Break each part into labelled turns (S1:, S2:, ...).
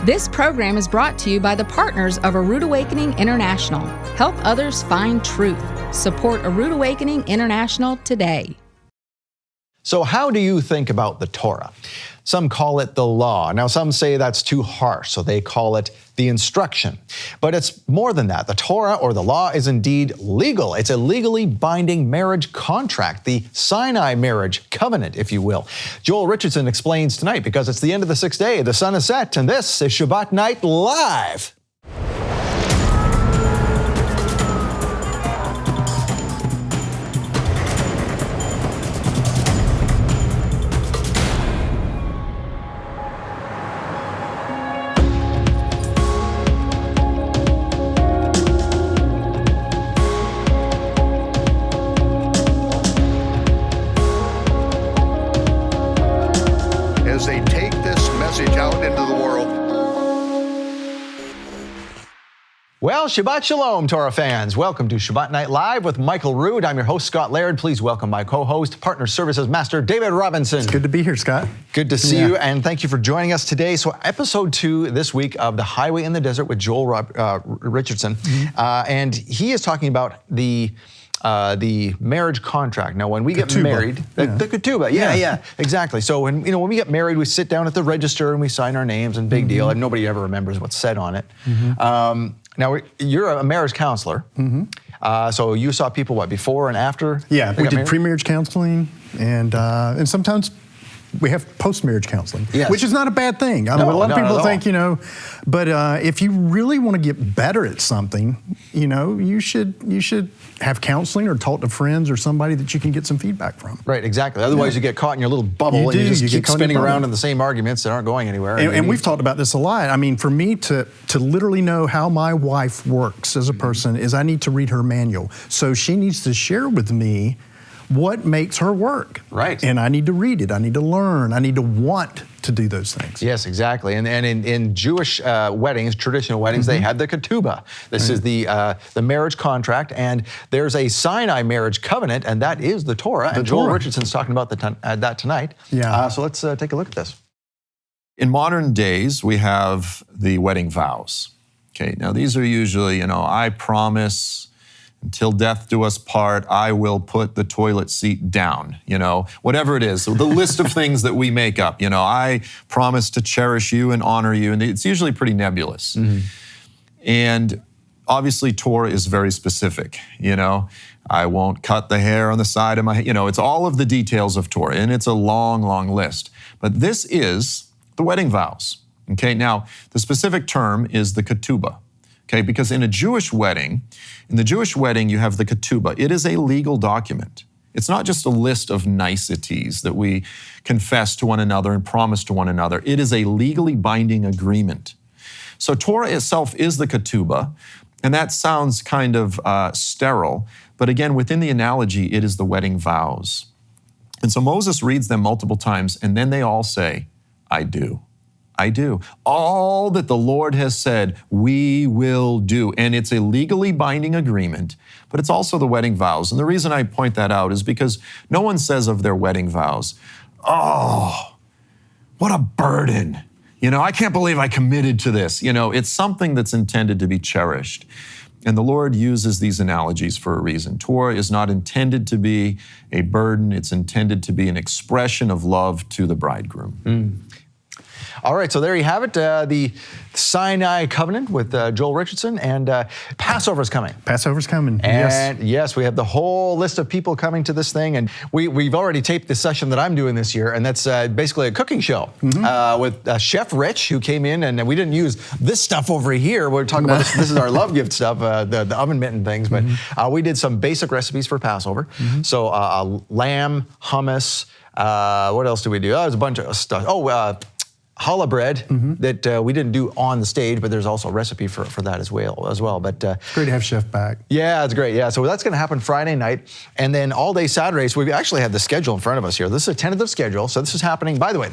S1: This program is brought to you by the partners of A Rood Awakening International. Help others find truth. Support A Rood Awakening International today.
S2: So how do you think about the Torah? Some call it the law. Now, some say that's too harsh, so they call it the instruction. But it's more than that. The Torah, or the law, is indeed legal. It's a legally binding marriage contract, the Sinai Marriage Covenant, if you will. Joel Richardson explains tonight, because it's the end of the sixth day, the sun is set, and this is Shabbat Night Live. Well, Shabbat Shalom, Torah fans. Welcome to Shabbat Night Live with Michael Rood. I'm your host, Scott Laird. Please welcome my co-host, Partner Services Master, David Robinson.
S3: It's good to be here, Scott.
S2: Good to see you, and thank you for joining us today. So episode 2 this week of The Highway in the Desert with Joel Richardson. And he is talking about the marriage contract. Now, when we get married, the Ketubah, yeah, exactly. So when we get married, we sit down at the register and we sign our names, and big deal, and nobody ever remembers what's said on it. Now, you're a marriage counselor, so you saw people, before and after?
S3: Yeah, we did pre-marriage counseling, and sometimes we have post-marriage counseling, which is not a bad thing. I know a lot of people think, but if you really want to get better at something, you should have counseling or talk to friends or somebody that you can get some feedback from.
S2: Right, exactly. Otherwise, you get caught in your little bubble and you just keep spinning around in the same arguments that aren't going anywhere.
S3: And we've talked about this a lot. I mean, for me to literally know how my wife works as a person is I need to read her manual. So she needs to share with me what makes her work.
S2: Right.
S3: And I need to read it. I need to learn. I need to want to do those things.
S2: Yes, exactly. And in Jewish weddings, traditional weddings, they had the Ketubah. This is the marriage contract, and there's a Sinai Marriage Covenant, and that is the Torah. And Joel Richardson's talking about that tonight. Yeah. So let's take a look at this.
S4: In modern days, we have the wedding vows. Okay, now these are usually, I promise, until death do us part, I will put the toilet seat down, whatever it is. So the list of things that we make up, I promise to cherish you and honor you. And it's usually pretty nebulous. And obviously Torah is very specific, I won't cut the hair on the side of my head. It's all of the details of Torah, and it's a long, long list. But this is the wedding vows. Okay, now the specific term is the Ketubah. Okay, because in the Jewish wedding, you have the Ketubah. It is a legal document. It's not just a list of niceties that we confess to one another and promise to one another. It is a legally binding agreement. So Torah itself is the Ketubah, and that sounds kind of sterile, but again, within the analogy, it is the wedding vows. And so Moses reads them multiple times, and then they all say, I do. I do. All that the Lord has said, we will do. And it's a legally binding agreement, but it's also the wedding vows. And the reason I point that out is because no one says of their wedding vows, oh, what a burden. I can't believe I committed to this. It's something that's intended to be cherished. And the Lord uses these analogies for a reason. Torah is not intended to be a burden. It's intended to be an expression of love to the bridegroom.
S2: All right, so there you have it, the Sinai Covenant with Joel Richardson, and Passover's coming.
S3: Passover's coming,
S2: and yes, we have the whole list of people coming to this thing, and we've already taped the session that I'm doing this year, and that's basically a cooking show with Chef Rich, who came in, and we didn't use this stuff over here. We're talking about this is our love gift stuff, the oven mitt and things, but we did some basic recipes for Passover. So lamb, hummus, what else did we do? There's a bunch of stuff. Challah bread that we didn't do on the stage, but there's also a recipe for that as well. But
S3: it's great to have Chef back.
S2: Yeah, it's great. Yeah, so that's going to happen Friday night, and then all day Saturday. So we actually have the schedule in front of us here. This is a tentative schedule. So this is happening. By the way,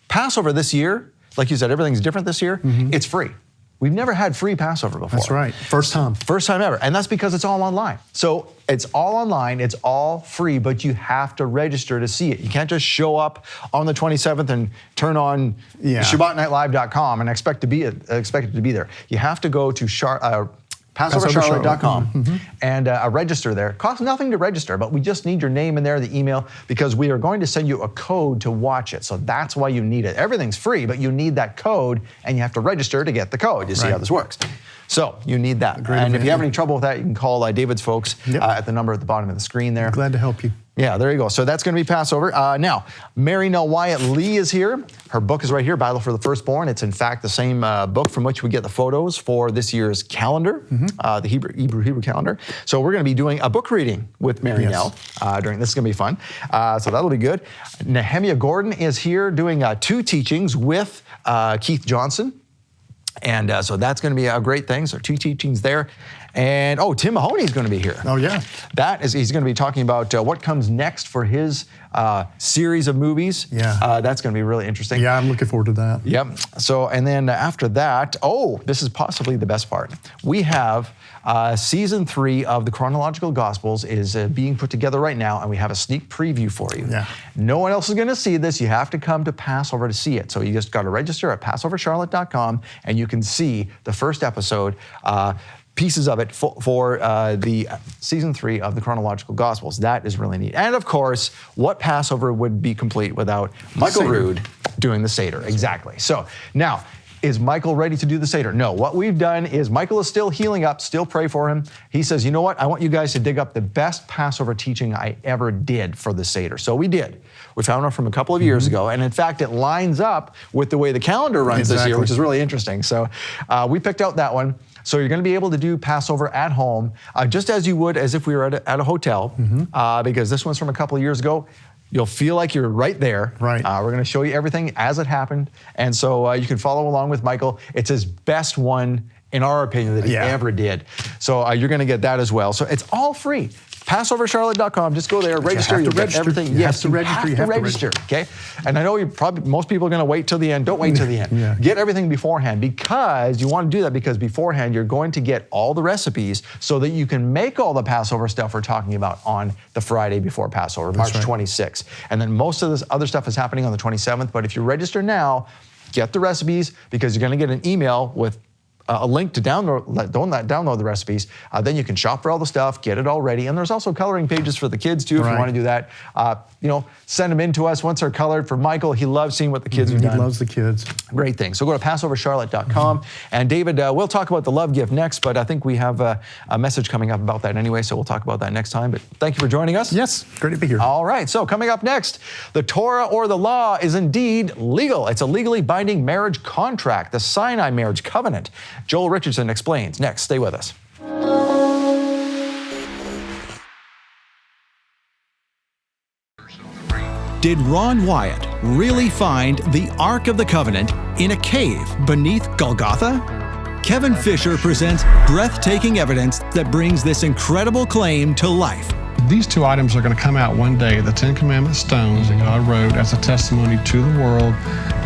S2: Passover this year, like you said, everything's different this year. It's free. We've never had free Passover before.
S3: That's right. First time.
S2: First time ever. And that's because it's all online. So it's all online, it's all free, but you have to register to see it. You can't just show up on the 27th and turn on ShabbatNightLive.com and expect it to be there. You have to go to PassoverCharlotte.com and register there. It costs nothing to register, but we just need your name in there, the email, because we are going to send you a code to watch it. So that's why you need it. Everything's free, but you need that code, and you have to register to get the code. You see how this works. So you need that. If you have any trouble with that, you can call David's folks at the number at the bottom of the screen there.
S3: Glad to help you.
S2: Yeah, there you go. So that's going to be Passover. Now, Mary Nell Wyatt Lee is here. Her book is right here, Battle for the Firstborn. It's in fact the same book from which we get the photos for this year's calendar, the Hebrew calendar. So we're going to be doing a book reading with Mary Nell during this. Is going to be fun. So that'll be good. Nehemiah Gordon is here doing 2 teachings with Keith Johnson. And so that's going to be a great thing. So 2 teachings there. And Tim Mahoney is going to be here.
S3: Oh, yeah.
S2: He's going to be talking about what comes next for his series of movies.
S3: Yeah.
S2: That's going to be really interesting.
S3: Yeah, I'm looking forward to that.
S2: Yep. So, and then after that, this is possibly the best part. We have season 3 of the Chronological Gospels is being put together right now, and we have a sneak preview for you.
S3: Yeah.
S2: No one else is going to see this. You have to come to Passover to see it. So you just got to register at PassoverCharlotte.com, and you can see the first episode, pieces of it for the season 3 of the Chronological Gospels. That is really neat. And of course, what Passover would be complete without Michael Rood doing the Seder? Exactly. So now, is Michael ready to do the Seder? No. What we've done is Michael is still healing up, still pray for him. He says, you know what? I want you guys to dig up the best Passover teaching I ever did for the Seder. So we did. We found one from a couple of years ago. And in fact, it lines up with the way the calendar runs this year, which is really interesting. So we picked out that one. So you're going to be able to do Passover at home, just as you would as if we were at a hotel, because this one's from a couple of years ago. You'll feel like you're right there.
S3: Right.
S2: We're going to show you everything as it happened. And so you can follow along with Michael. It's his best one, in our opinion, that he ever did. So you're going to get that as well. So it's all free. PassoverCharlotte.com. Just go there, register. You'll get everything.
S3: You have to register.
S2: Okay. And I know most people are going to wait till the end. Don't wait till the end. Get everything beforehand, because you want to do that, because beforehand you're going to get all the recipes so that you can make all the Passover stuff we're talking about on the Friday before Passover, March 26th. And then most of this other stuff is happening on the 27th. But if you register now, get the recipes, because you're going to get an email with a link to download the recipes. Then you can shop for all the stuff, get it all ready. And there's also coloring pages for the kids too, if you want to do that. Send them in to us once they're colored. For Michael, he loves seeing what the kids have done.
S3: He loves the kids.
S2: Great thing. So go to PassoverCharlotte.com. And David, we'll talk about the love gift next, but I think we have a message coming up about that anyway, so we'll talk about that next time. But thank you for joining us.
S3: Yes, great to be here.
S2: All right, so coming up next, the Torah or the law is indeed legal. It's a legally binding marriage contract, the Sinai Marriage Covenant. Joel Richardson explains. Next, stay with us.
S5: Did Ron Wyatt really find the Ark of the Covenant in a cave beneath Golgotha? Kevin Fisher presents breathtaking evidence that brings this incredible claim to life.
S6: These 2 items are going to come out one day, the 10 Commandment stones that God wrote as a testimony to the world,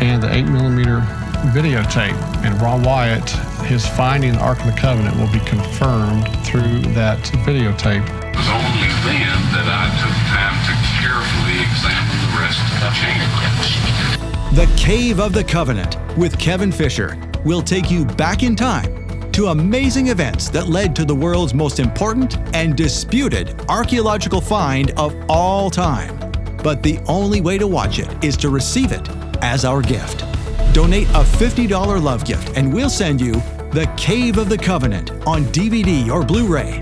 S6: and the 8mm videotape. And Ron Wyatt, his finding the Ark of the Covenant will be confirmed through that videotape.
S7: It was only then that I took time to carefully examine the rest of the chamber.
S5: The Cave of the Covenant with Kevin Fisher will take you back in time to amazing events that led to the world's most important and disputed archaeological find of all time. But the only way to watch it is to receive it as our gift. Donate a $50 love gift and we'll send you The Cave of the Covenant on DVD or Blu-ray.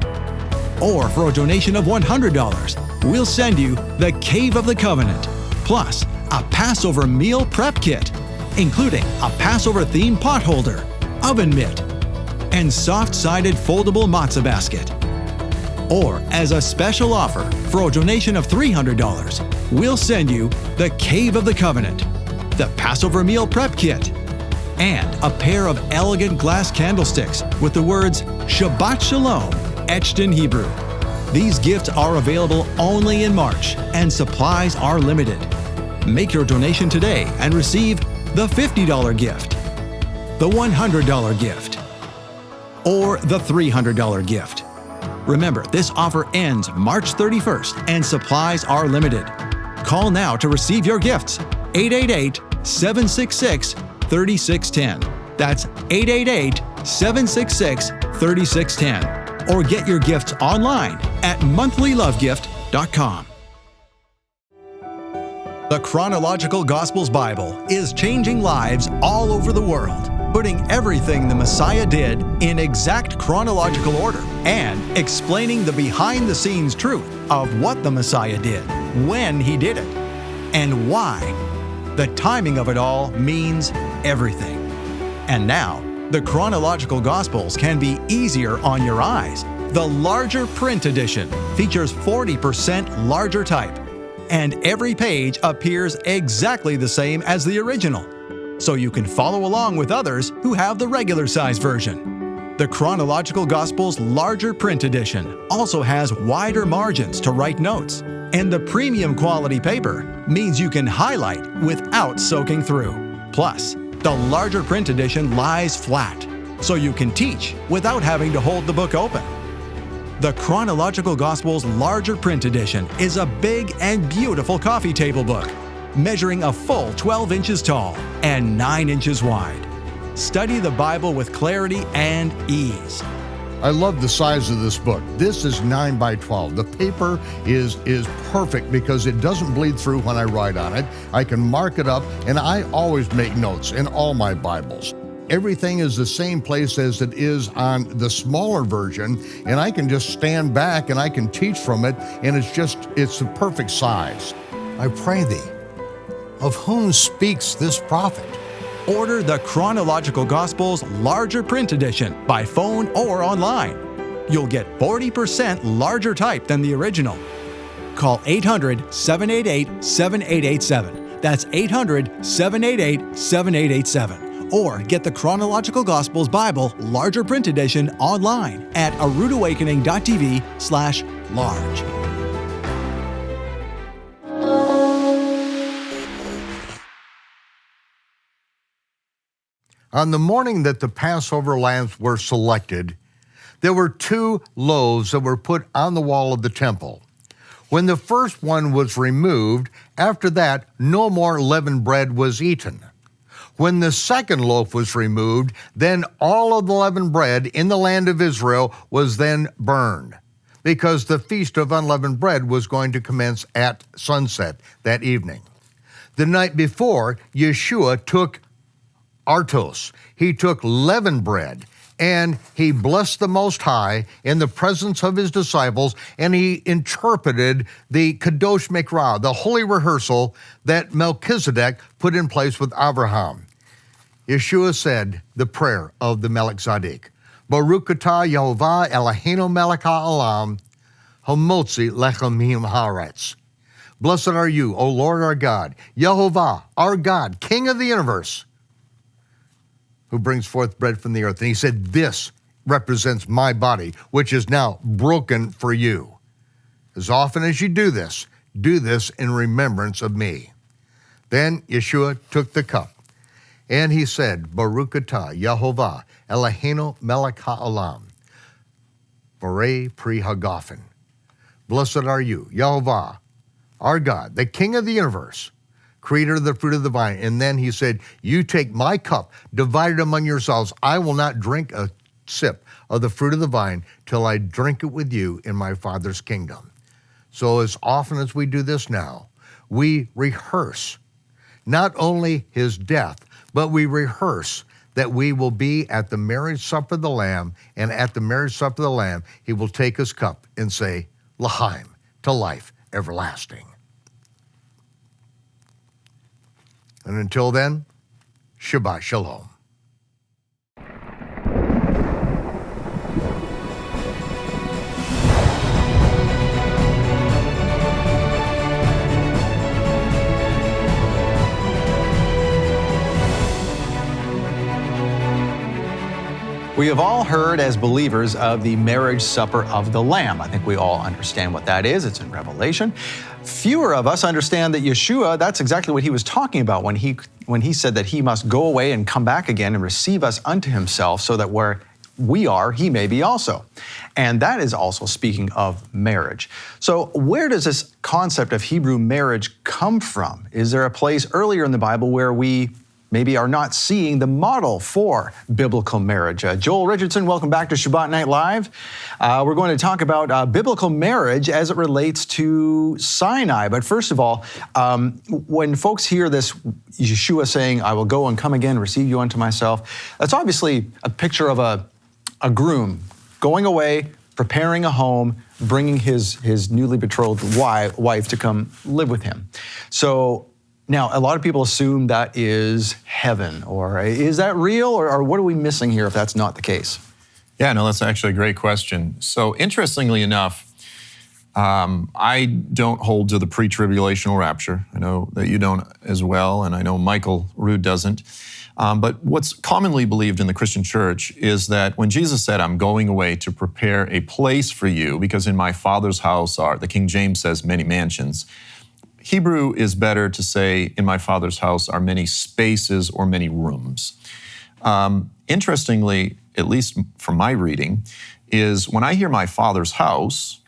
S5: Or for a donation of $100, we'll send you The Cave of the Covenant, plus a Passover meal prep kit, including a Passover-themed pot holder, oven mitt, and soft-sided foldable matzah basket. Or as a special offer, for a donation of $300, we'll send you The Cave of the Covenant, the Passover meal prep kit, and a pair of elegant glass candlesticks with the words Shabbat Shalom etched in Hebrew. These gifts are available only in March, and supplies are limited. Make your donation today and receive the $50 gift, the $100 gift, or the $300 gift. Remember, this offer ends March 31st and supplies are limited. Call now to receive your gifts. 888-766-3610. That's 888-766-3610. Or get your gifts online at monthlylovegift.com. The Chronological Gospels Bible is changing lives all over the world, putting everything the Messiah did in exact chronological order and explaining the behind-the-scenes truth of what the Messiah did, when he did it, and why. The timing of it all means everything. And now, the Chronological Gospels can be easier on your eyes. The larger print edition features 40% larger type, and every page appears exactly the same as the original, so you can follow along with others who have the regular size version. The Chronological Gospels larger print edition also has wider margins to write notes, and the premium quality paper means you can highlight without soaking through. Plus, the larger print edition lies flat, so you can teach without having to hold the book open. The Chronological Gospels larger print edition is a big and beautiful coffee table book, measuring a full 12 inches tall and 9 inches wide. Study the Bible with clarity and ease.
S8: I love the size of this book. This is 9 by 12. The paper is perfect because it doesn't bleed through when I write on it. I can mark it up, and I always make notes in all my Bibles. Everything is the same place as it is on the smaller version, and I can just stand back and I can teach from it, and it's the perfect size.
S9: I pray thee, of whom speaks this prophet?
S5: Order the Chronological Gospels larger print edition by phone or online. You'll get 40% larger type than the original. Call 800-788-7887. That's 800-788-7887. Or get the Chronological Gospels Bible larger print edition online at aroodawakening.tv/large.
S8: On the morning that the Passover lambs were selected, there were 2 loaves that were put on the wall of the temple. When the first one was removed, after that, no more leavened bread was eaten. When the second loaf was removed, then all of the leavened bread in the land of Israel was then burned, because the feast of unleavened bread was going to commence at sunset that evening. The night before, Yeshua took artos. He took leavened bread, and he blessed the Most High in the presence of his disciples, and he interpreted the Kadosh Mikra, the holy rehearsal that Melchizedek put in place with Abraham. Yeshua said the prayer of the Melech Tzaddik. Baruch atah YeHoVaH Eloheinu melech ha'olam, hamotzi lechem haaretz. Blessed are you, O Lord our God, YeHoVaH, our God, King of the universe, who brings forth bread from the earth. And he said, this represents my body, which is now broken for you. As often as you do this in remembrance of me. Then Yeshua took the cup, and he said, Baruch atah YeHoVaH Eloheinu melech ha'olam, Borei pri hagafen. Blessed are you, YeHoVaH, our God, the King of the universe, creator of the fruit of the vine. And then he said, you take my cup, divide it among yourselves. I will not drink a sip of the fruit of the vine till I drink it with you in my Father's kingdom. So as often as we do this now, we rehearse not only his death, but we rehearse that we will be at the marriage supper of the Lamb, and at the marriage supper of the Lamb, he will take his cup and say, L'chaim, to life everlasting. And until then, Shabbat Shalom.
S2: We have all heard as believers of the marriage supper of the Lamb. I think we all understand what that is. It's in Revelation. Fewer of us understand that Yeshua, that's exactly what he was talking about when he said that he must go away and come back again and receive us unto himself, so that where we are, he may be also. And that is also speaking of marriage. So where does this concept of Hebrew marriage come from? Is there a place earlier in the Bible where we maybe are not seeing the model for biblical marriage? Joel Richardson, welcome back to Shabbat Night Live. We're going to talk about biblical marriage as it relates to Sinai. But first of all, when folks hear this, Yeshua saying, I will go and come again, receive you unto myself, that's obviously a picture of a groom going away, preparing a home, bringing his newly betrothed wife to come live with him. So now, a lot of people assume that is heaven, or is that real, or what are we missing here if that's not the case?
S4: Yeah, no, that's actually a great question. So interestingly enough, I don't hold to the pre-tribulational rapture. I know that you don't as well, and I know Michael Rood doesn't. But what's commonly believed in the Christian church is that when Jesus said, I'm going away to prepare a place for you, because in my Father's house are, the King James says, many mansions. Hebrew is better to say, in my Father's house are many spaces or many rooms. Interestingly, at least from my reading, is when I hear my Father's house,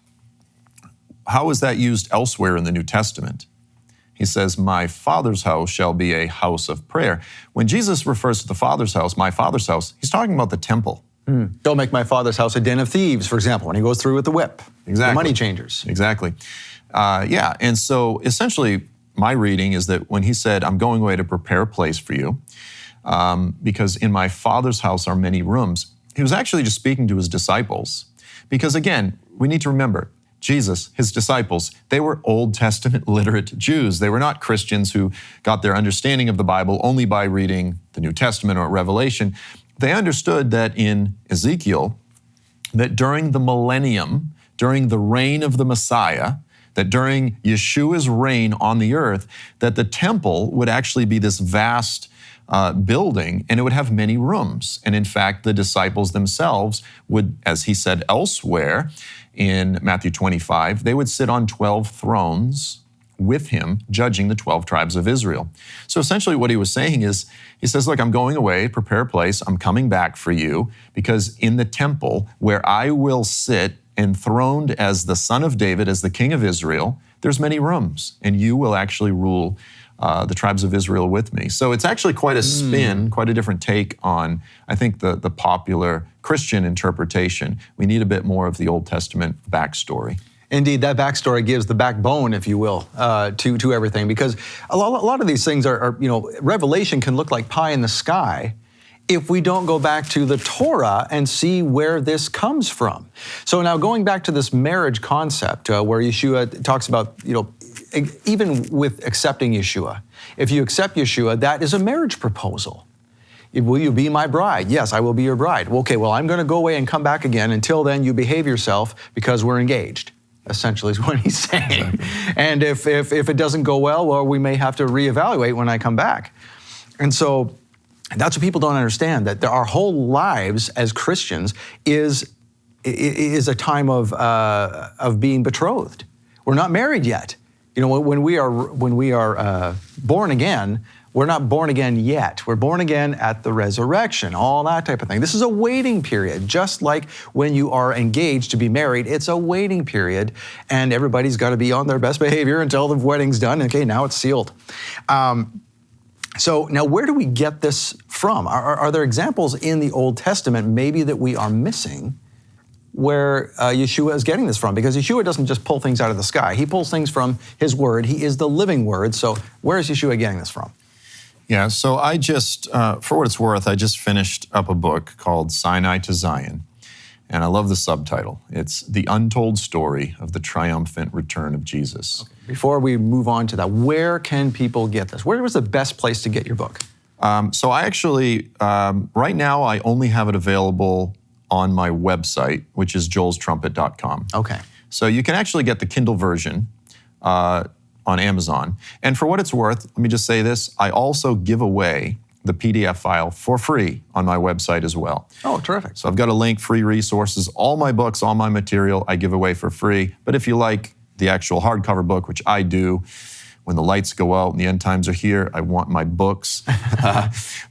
S4: how is that used elsewhere in the New Testament? He says, my Father's house shall be a house of prayer. When Jesus refers to the Father's house, my Father's house, he's talking about the temple.
S2: Don't make my Father's house a den of thieves, for example, when he goes through with the whip.
S4: Exactly.
S2: The money changers.
S4: Exactly. Yeah, and so essentially my reading is that when he said, I'm going away to prepare a place for you, because in my Father's house are many rooms, he was actually just speaking to his disciples. Because again, we need to remember, Jesus, his disciples, they were Old Testament literate Jews. They were not Christians who got their understanding of the Bible only by reading the New Testament or Revelation. They understood that in Ezekiel, that during the millennium, during the reign of the Messiah, that during Yeshua's reign on the earth, that the temple would actually be this vast building, and it would have many rooms. And in fact, the disciples themselves would, as he said elsewhere in Matthew 25, they would sit on 12 thrones with him, judging the 12 tribes of Israel. So essentially what he was saying is, he says, look, I'm going away, prepare a place, I'm coming back for you, because in the temple where I will sit enthroned as the Son of David, as the King of Israel, there's many rooms, and you will actually rule the tribes of Israel with me. So it's actually quite a spin, quite a different take on, I think, the popular Christian interpretation. We need a bit more of the Old Testament backstory.
S2: Indeed, that backstory gives the backbone, if you will, to everything, because a lot of these things are, Revelation can look like pie in the sky if we don't go back to the Torah and see where this comes from. So now going back to this marriage concept, where Yeshua talks about, even with accepting Yeshua, if you accept Yeshua, that is a marriage proposal. Will you be my bride? Yes, I will be your bride. Okay, well, I'm going to go away and come back again. Until then, you behave yourself because we're engaged, essentially is what he's saying. And if it doesn't go well, we may have to reevaluate when I come back. And so that's what people don't understand, that our whole lives as Christians is a time of being betrothed. We're not married yet. When we are born again, we're not born again yet. We're born again at the resurrection, all that type of thing. This is a waiting period, just like when you are engaged to be married, it's a waiting period, and everybody's got to be on their best behavior until the wedding's done. Okay, now it's sealed. So now where do we get this from? Are there examples in the Old Testament maybe that we are missing where Yeshua is getting this from? Because Yeshua doesn't just pull things out of the sky. He pulls things from his word. He is the living word. So where is Yeshua getting this from?
S4: Yeah, so I just, for what it's worth, I just finished up a book called Sinai to Zion. And I love the subtitle. It's The Untold Story of the Triumphant Return of Jesus.
S2: Okay. Before we move on to that, where can people get this? Where was the best place to get your book?
S4: So I actually, right now, I only have it available on my website, which is joelstrumpet.com.
S2: Okay.
S4: So you can actually get the Kindle version on Amazon. And for what it's worth, let me just say this, I also give away the PDF file for free on my website as well.
S2: Oh, terrific.
S4: So I've got a link, free resources, all my books, all my material I give away for free. But if you like the actual hardcover book, which I do, when the lights go out and the end times are here, I want my books.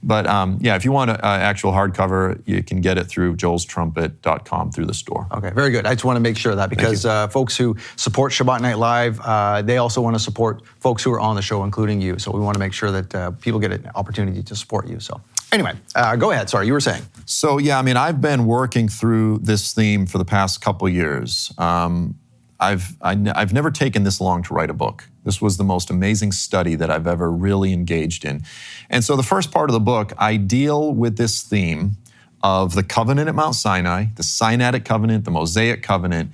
S4: But if you want an actual hardcover, you can get it through joelstrumpet.com through the store.
S2: Okay, very good. I just want to make sure of that because folks who support Shabbat Night Live, they also want to support folks who are on the show, including you. So we want to make sure that people get an opportunity to support you. So anyway, go ahead. Sorry, you were saying.
S4: So I've been working through this theme for the past couple years. I've never taken this long to write a book. This was the most amazing study that I've ever really engaged in. And so the first part of the book, I deal with this theme of the covenant at Mount Sinai, the Sinaitic covenant, the Mosaic covenant,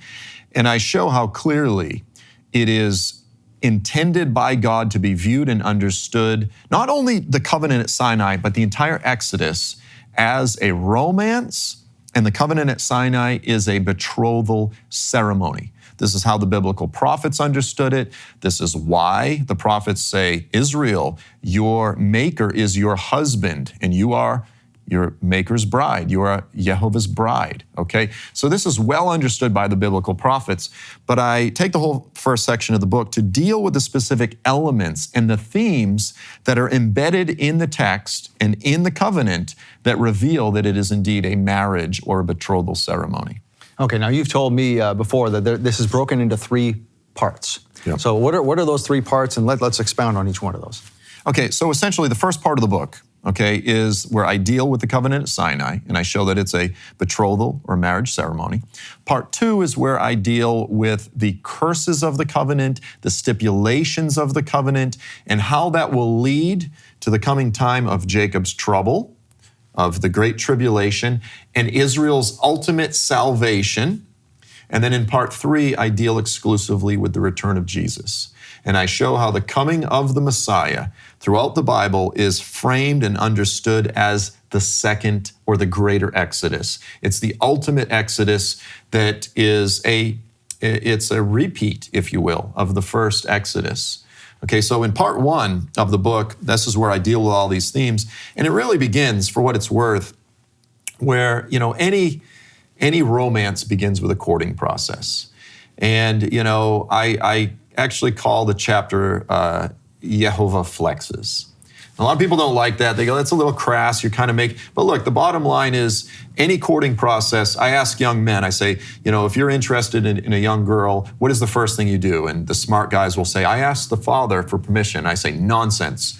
S4: and I show how clearly it is intended by God to be viewed and understood, not only the covenant at Sinai, but the entire Exodus as a romance, and the covenant at Sinai is a betrothal ceremony. This is how the biblical prophets understood it. This is why the prophets say, Israel, your maker is your husband, and you are your maker's bride. You are YeHoVaH's bride, okay? So this is well understood by the biblical prophets, but I take the whole first section of the book to deal with the specific elements and the themes that are embedded in the text and in the covenant that reveal that it is indeed a marriage or a betrothal ceremony.
S2: Okay, now you've told me before that this is broken into 3 parts. Yep. So what are those 3 parts, and let's expound on each one of those.
S4: Okay, so essentially the first part of the book, okay, is where I deal with the covenant at Sinai, and I show that it's a betrothal or marriage ceremony. Part 2 is where I deal with the curses of the covenant, the stipulations of the covenant, and how that will lead to the coming time of Jacob's trouble, of the Great Tribulation, and Israel's ultimate salvation. And then in part 3, I deal exclusively with the return of Jesus. And I show how the coming of the Messiah throughout the Bible is framed and understood as the second or the greater Exodus. It's the ultimate Exodus that is it's a repeat, if you will, of the first Exodus. Okay, so in part 1 of the book, this is where I deal with all these themes, and it really begins, for what it's worth, where any romance begins with a courting process, and I actually call the chapter YeHoVaH Flexes. A lot of people don't like that. They go, that's a little crass. You're kind of but look, the bottom line is any courting process, I ask young men, I say, if you're interested in a young girl, what is the first thing you do? And the smart guys will say, I ask the father for permission. I say, nonsense.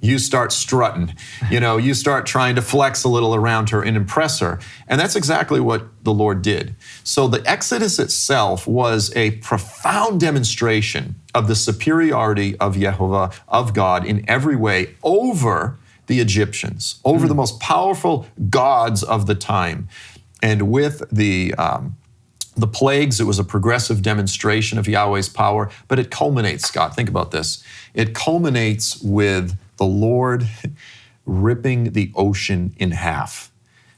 S4: You start strutting, you start trying to flex a little around her and impress her. And that's exactly what the Lord did. So the Exodus itself was a profound demonstration of the superiority of YeHoVaH, of God, in every way over the Egyptians, over the most powerful gods of the time. And with the plagues, it was a progressive demonstration of Yahweh's power, but it culminates, Scott, think about this. It culminates with the Lord ripping the ocean in half.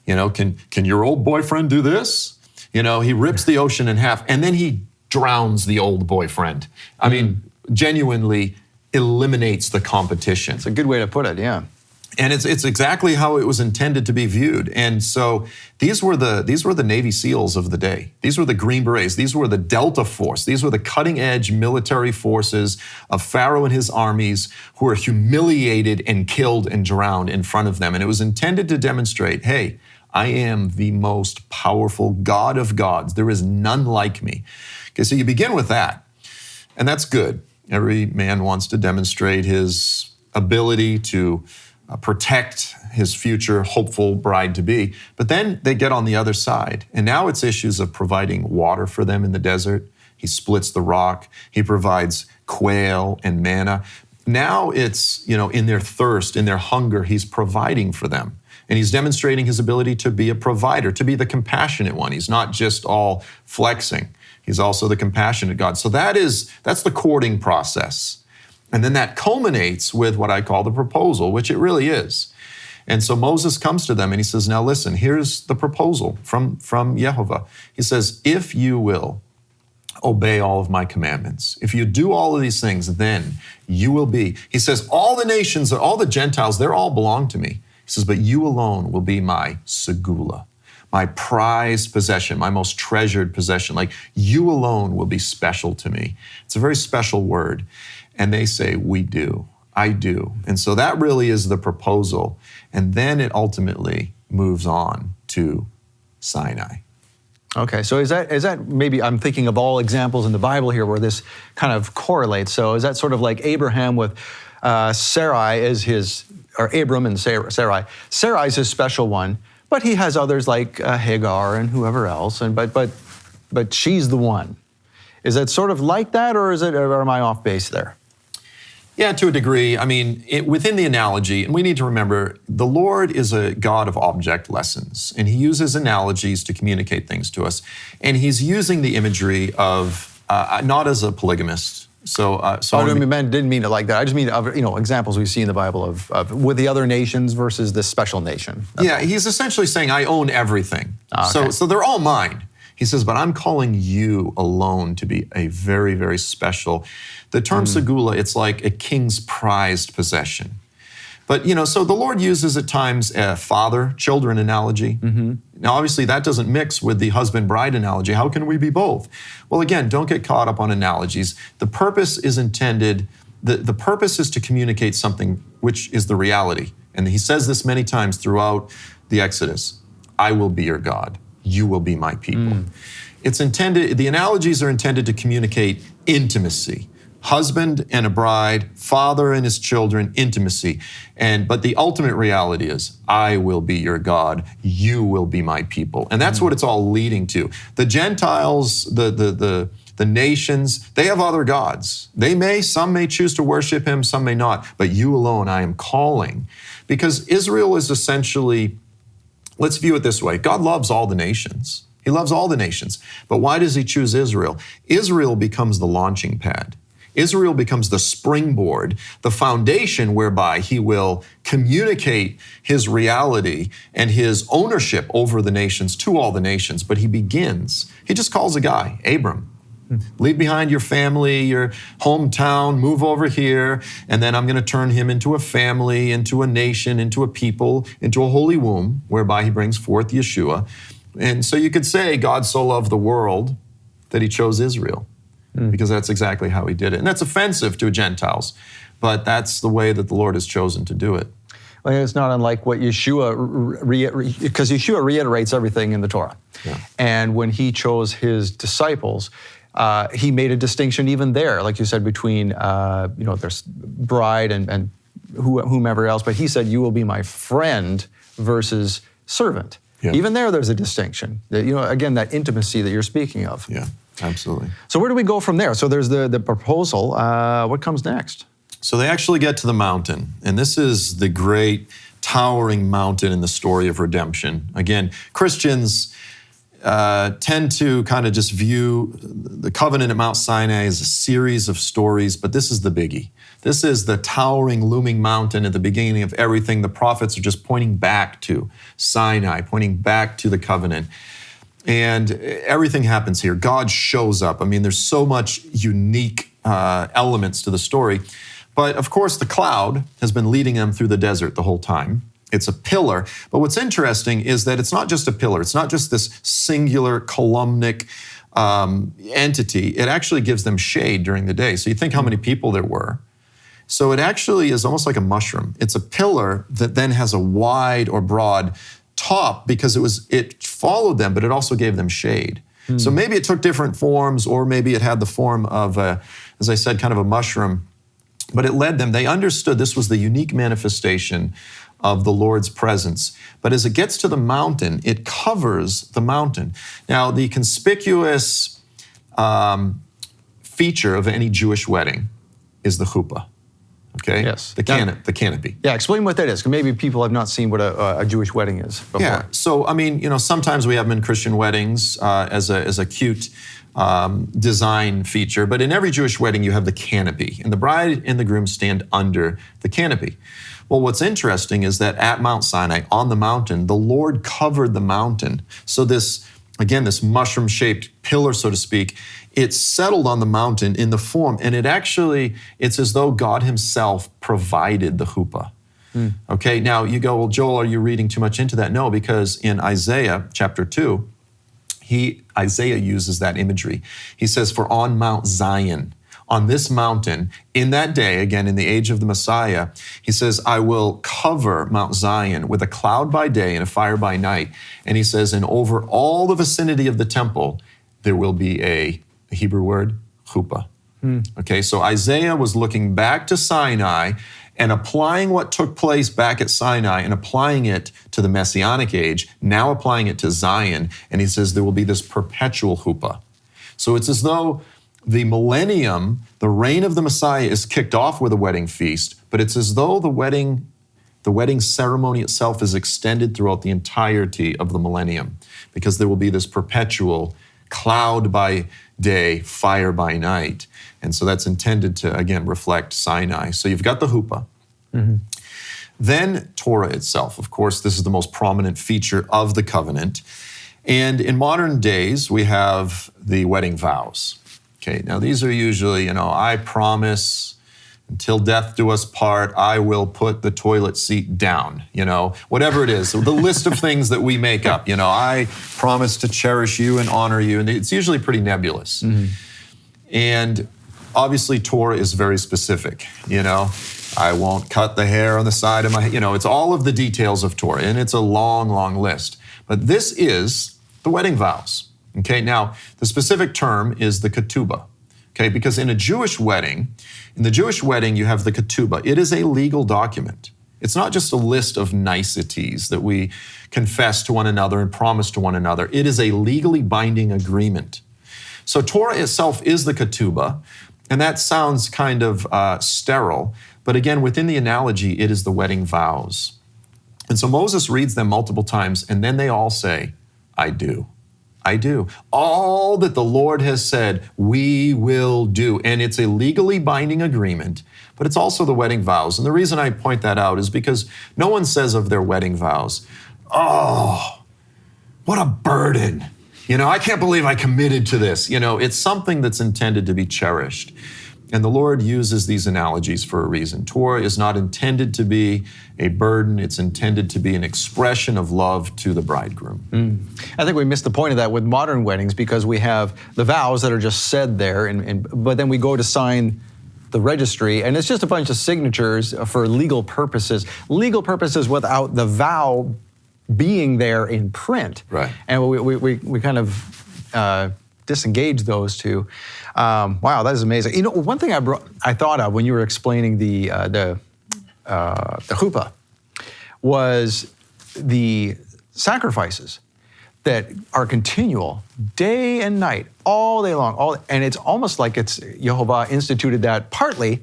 S4: Can your old boyfriend do this? He rips the ocean in half, and then he drowns the old boyfriend. I mean, genuinely eliminates the competition.
S2: It's a good way to put it, yeah.
S4: And it's exactly how it was intended to be viewed. And so these were the Navy SEALs of the day. These were the Green Berets. These were the Delta Force. These were the cutting-edge military forces of Pharaoh and his armies who were humiliated and killed and drowned in front of them. And it was intended to demonstrate, hey, I am the most powerful God of gods. There is none like me. Okay, so you begin with that, and that's good. Every man wants to demonstrate his ability to protect his future hopeful bride-to-be. But then they get on the other side, and now it's issues of providing water for them in the desert. He splits the rock. He provides quail and manna. Now it's, in their thirst, in their hunger, he's providing for them. And he's demonstrating his ability to be a provider, to be the compassionate one. He's not just all flexing. He's also the compassionate God. So that's the courting process. And then that culminates with what I call the proposal, which it really is. And so Moses comes to them and he says, now listen, here's the proposal from YeHoVaH. He says, if you will obey all of my commandments, if you do all of these things, then you will be. He says, all the nations, all the Gentiles, they're all belong to me. He says, but you alone will be my segula, my prized possession, my most treasured possession. Like you alone will be special to me. It's a very special word. And they say, we do. I do. And so that really is the proposal. And then it ultimately moves on to Sinai.
S2: Okay, so is that maybe, I'm thinking of all examples in the Bible here where this kind of correlates. So is that sort of like Abraham with Sarai as his, or Abram and Sarai? Sarai's his special one, but he has others like Hagar and whoever else, and but she's the one. Is it sort of like that, or am I off base there?
S4: Yeah, to a degree. I mean, within the analogy, and we need to remember, the Lord is a God of object lessons, and he uses analogies to communicate things to us. And he's using the imagery of, not as a polygamist. Didn't mean it like that. I just mean, examples we see in the Bible of with the other nations versus this special nation. He's essentially saying, I own everything.
S2: Okay.
S4: So they're all mine. He says, but I'm calling you alone to be a very, very special. The term segula, it's like a king's prized possession. But, so the Lord uses at times a father-children analogy. Mm-hmm. Now, obviously, that doesn't mix with the husband-bride analogy. How can we be both? Well, again, don't get caught up on analogies. The purpose is intended, the purpose is to communicate something which is the reality. And he says this many times throughout the Exodus. I will be your God. You will be my people. It's intended, the analogies are intended to communicate intimacy. Husband and a bride, father and his children, intimacy. But the ultimate reality is, I will be your God, you will be my people. And that's what it's all leading to. The Gentiles, the nations, they have other gods. Some may choose to worship him, some may not. But you alone I am calling. Because Israel is essentially, let's view it this way. God loves all the nations. He loves all the nations. But why does he choose Israel? Israel becomes the launching pad. Israel becomes the springboard, the foundation whereby he will communicate his reality and his ownership over the nations to all the nations. But he just calls a guy, Abram. Leave behind your family, your hometown, move over here, and then I'm going to turn him into a family, into a nation, into a people, into a holy womb, whereby he brings forth Yeshua. And so you could say God so loved the world that he chose Israel, because that's exactly how he did it. And that's offensive to Gentiles, but that's the way that the Lord has chosen to do it.
S2: Well, it's not unlike what Yeshua, because Yeshua reiterates everything in the Torah. Yeah. And when he chose his disciples, he made a distinction even there, like you said, between there's bride and whomever else. But he said, "You will be my friend," versus servant. Yeah. Even there's a distinction. Again, that intimacy that you're speaking of.
S4: Yeah, absolutely.
S2: So where do we go from there? So there's the proposal. What comes next?
S4: So they actually get to the mountain, and this is the great towering mountain in the story of redemption. Again, Christians tend to kind of just view the covenant at Mount Sinai as a series of stories, but this is the biggie. This is the towering, looming mountain at the beginning of everything. The prophets are just pointing back to Sinai, pointing back to the covenant. And everything happens here. God shows up. I mean, there's so much unique elements to the story. But of course, the cloud has been leading them through the desert the whole time. It's a pillar. But what's interesting is that it's not just a pillar. It's not just this singular columnic entity. It actually gives them shade during the day. So you think how many people there were. So it actually is almost like a mushroom. It's a pillar that then has a wide or broad top because it followed them, but it also gave them shade. So maybe it took different forms, or maybe it had the form of, as I said, kind of a mushroom. But it led them. They understood this was the unique manifestation of the Lord's presence. But as it gets to the mountain, it covers the mountain. Now, the conspicuous feature of any Jewish wedding is the chuppah. Okay?
S2: Yes.
S4: The canopy.
S2: Yeah, explain what that is, because maybe people have not seen what a Jewish wedding is before.
S4: Yeah, so, I mean, sometimes we have them in Christian weddings as a cute design feature, but in every Jewish wedding you have the canopy, and the bride and the groom stand under the canopy. Well, what's interesting is that at Mount Sinai, on the mountain, the Lord covered the mountain. So this mushroom-shaped pillar, so to speak, it settled on the mountain in the form, and it's as though God himself provided the chuppah. Okay, now you go, well, Joel, are you reading too much into that? No, because in Isaiah chapter 2, Isaiah uses that imagery. He says, for on Mount Zion, on this mountain in that day, again, in the age of the Messiah, he says, I will cover Mount Zion with a cloud by day and a fire by night. And he says, and over all the vicinity of the temple, there will be a Hebrew word, Chuppah. Okay, so Isaiah was looking back to Sinai and applying what took place back at Sinai and applying it to the Messianic age, now applying it to Zion. And he says there will be this perpetual Chuppah. So it's as though the millennium, the reign of the Messiah, is kicked off with a wedding feast, but it's as though the wedding ceremony itself is extended throughout the entirety of the millennium, because there will be this perpetual cloud by day, fire by night. And so that's intended to, again, reflect Sinai. So you've got the Chuppah. Then Torah itself. Of course, this is the most prominent feature of the covenant. And in modern days, we have the wedding vows. Okay, now these are usually, I promise until death do us part, I will put the toilet seat down, whatever it is. So the list of things that we make up, I promise to cherish you and honor you. And it's usually pretty nebulous. And obviously Torah is very specific, I won't cut the hair on the side of my, it's all of the details of Torah, and it's a long, long list. But this is the wedding vows. Okay, now the specific term is the Ketubah. Okay, because in the Jewish wedding, you have the Ketubah. It is a legal document. It's not just a list of niceties that we confess to one another and promise to one another. It is a legally binding agreement. So Torah itself is the Ketubah, and that sounds kind of sterile, but again, within the analogy, it is the wedding vows. And so Moses reads them multiple times, and then they all say, I do. I do. All that the Lord has said, we will do. And it's a legally binding agreement, but it's also the wedding vows. And the reason I point that out is because no one says of their wedding vows, oh, what a burden. I can't believe I committed to this. It's something that's intended to be cherished. And the Lord uses these analogies for a reason. Torah is not intended to be a burden. It's intended to be an expression of love to the bridegroom.
S2: I think we missed the point of that with modern weddings, because we have the vows that are just said there, but then we go to sign the registry, and it's just a bunch of signatures for legal purposes. Legal purposes without the vow being there in print.
S4: Right.
S2: And we kind of disengage those two. Wow, that is amazing. One thing I thought of when you were explaining the Chuppah was the sacrifices that are continual, day and night, all day long. And it's almost like YeHoVaH instituted that partly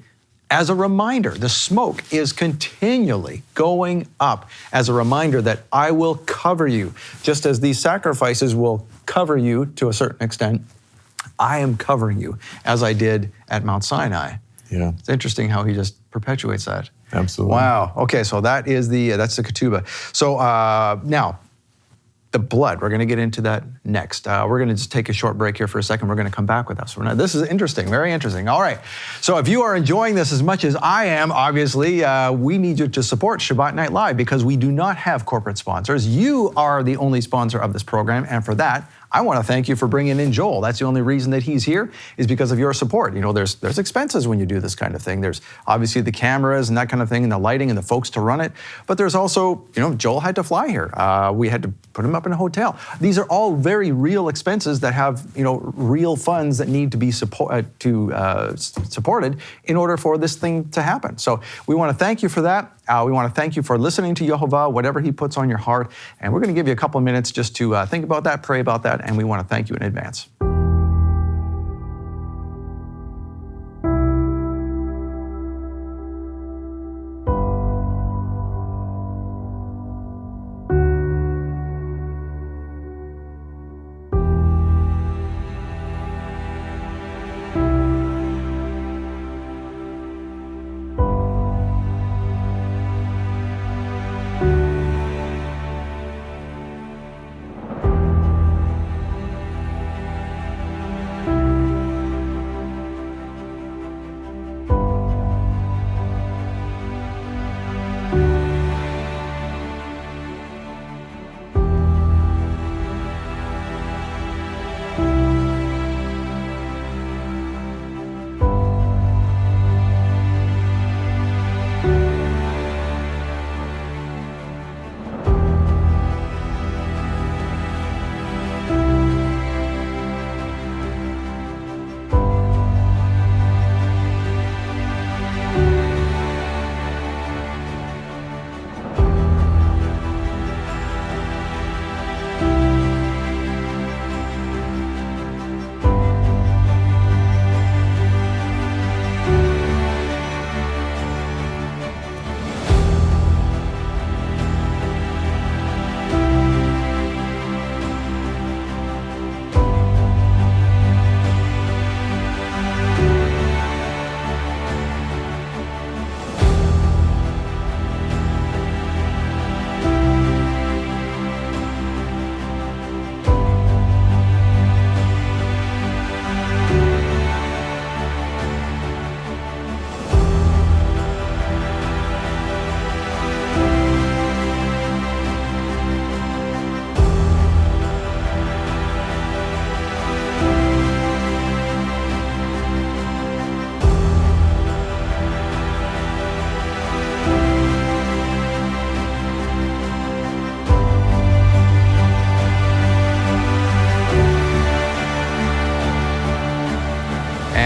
S2: as a reminder. The smoke is continually going up as a reminder that I will cover you. Just as these sacrifices will cover you to a certain extent, I am covering you, as I did at Mount Sinai.
S4: Yeah.
S2: It's interesting how he just perpetuates that.
S4: Absolutely.
S2: Wow. Okay, so that's the Ketubah. So now, the blood, we're going to get into that next. We're going to just take a short break here for a second. We're going to come back with us. This is interesting, very interesting. All right, so if you are enjoying this as much as I am, obviously, we need you to support Shabbat Night Live, because we do not have corporate sponsors. You are the only sponsor of this program, and for that, I want to thank you for bringing in Joel. That's the only reason that he's here, is because of your support. There's expenses when you do this kind of thing. There's obviously the cameras and that kind of thing, and the lighting and the folks to run it. But there's also, Joel had to fly here. We had to put him up in a hotel. These are all very real expenses that have, real funds that need to be supported in order for this thing to happen. So we want to thank you for that. We want to thank you for listening to YeHoVaH, whatever he puts on your heart. And we're going to give you a couple of minutes just to think about that, pray about that, and we want to thank you in advance.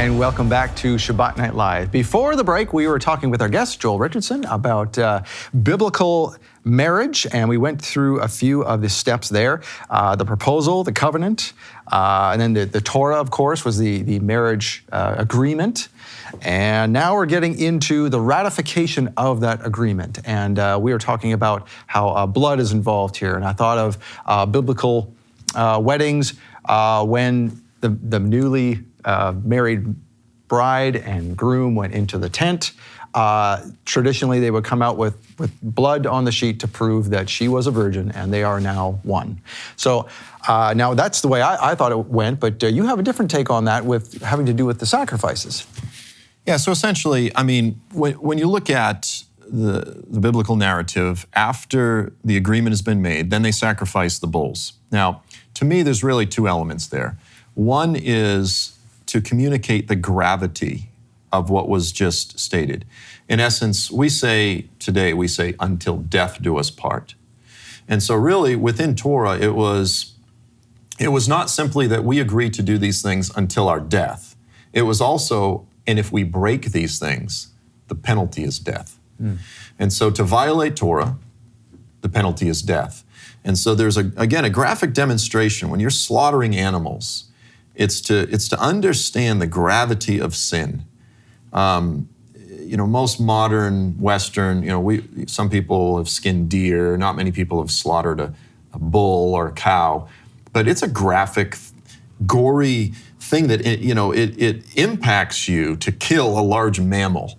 S2: And welcome back to Shabbat Night Live. Before the break, we were talking with our guest, Joel Richardson, about biblical marriage, and we went through a few of the steps there. The proposal, the covenant, and then the Torah, of course, was the marriage agreement. And now we're getting into the ratification of that agreement. And we were talking about how blood is involved here. And I thought of biblical weddings when the newly married bride and groom went into the tent. Traditionally, they would come out with blood on the sheet to prove that she was a virgin, and they are now one. So now that's the way I thought it went, but you have a different take on that with having to do with the sacrifices.
S4: Yeah, so essentially, I mean, when you look at the biblical narrative, after the agreement has been made, then they sacrifice the bulls. Now, to me, there's really two elements there. One is to communicate the gravity of what was just stated. In essence, we say today, until death do us part. And so really within Torah, it was not simply that we agree to do these things until our death. It was also, and if we break these things, the penalty is death. And so to violate Torah, the penalty is death. And so there's, again, a graphic demonstration. When you're slaughtering animals, it's to understand the gravity of sin. Most modern Western, some people have skinned deer, not many people have slaughtered a bull or a cow, but it's a graphic, gory thing that, it impacts you to kill a large mammal.